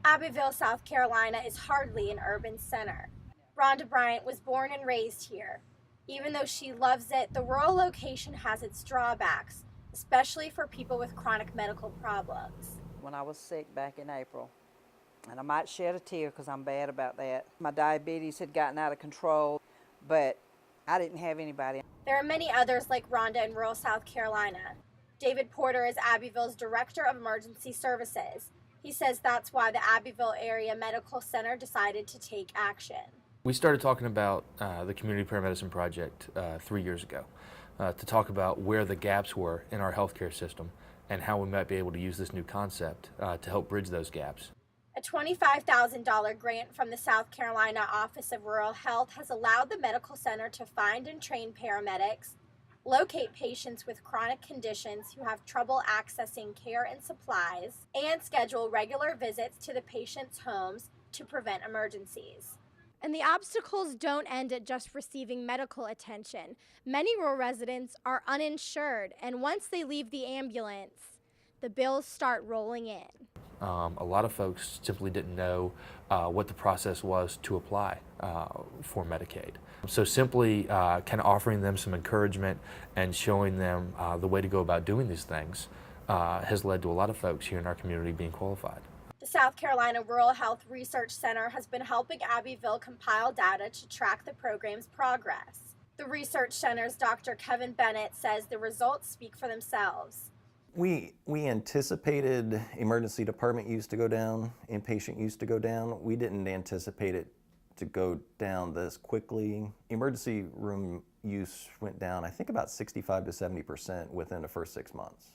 Abbeville, South Carolina is hardly an urban center. Rhonda Bryant was born and raised here. Even though she loves it, the rural location has its drawbacks, especially for people with chronic medical problems. When I was sick back in April, and I might shed a tear because I'm bad about that. My diabetes had gotten out of control, but I didn't have anybody. There are many others like Rhonda in rural South Carolina. David Porter is Abbeville's Director of Emergency Services. He says that's why the Abbeville Area Medical Center decided to take action. We started talking about the Community Paramedicine Project 3 years ago to talk about where the gaps were in our healthcare system and how we might be able to use this new concept to help bridge those gaps. A $25,000 grant from the South Carolina Office of Rural Health has allowed the medical center to find and train paramedics, locate patients with chronic conditions who have trouble accessing care and supplies, and schedule regular visits to the patients' homes to prevent emergencies. And the obstacles don't end at just receiving medical attention. Many rural residents are uninsured, and once they leave the ambulance, the bills start rolling in. A lot of folks simply didn't know what the process was to apply for Medicaid. So simply kind of offering them some encouragement and showing them the way to go about doing these things has led to a lot of folks here in our community being qualified. The South Carolina Rural Health Research Center has been helping Abbeville compile data to track the program's progress. The research center's Dr. Kevin Bennett says the results speak for themselves. We anticipated emergency department use to go down, inpatient use to go down. We didn't anticipate it to go down this quickly. Emergency room use went down, I think, about 65 to 70% within the first 6 months.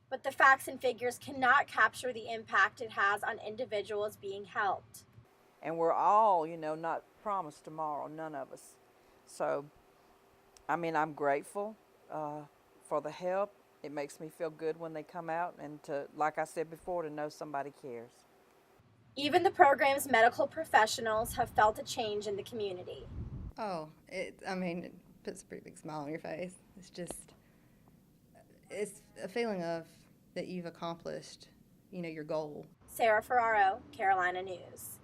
But the facts and figures cannot capture the impact it has on individuals being helped. And we're all, not promised tomorrow, none of us. So, I'm grateful for the help. It makes me feel good when they come out and to, like I said before, to know somebody cares. Even the program's medical professionals have felt a change in the community. It puts a pretty big smile on your face. It's a feeling of that you've accomplished, your goal. Sarah Ferraro, Carolina News.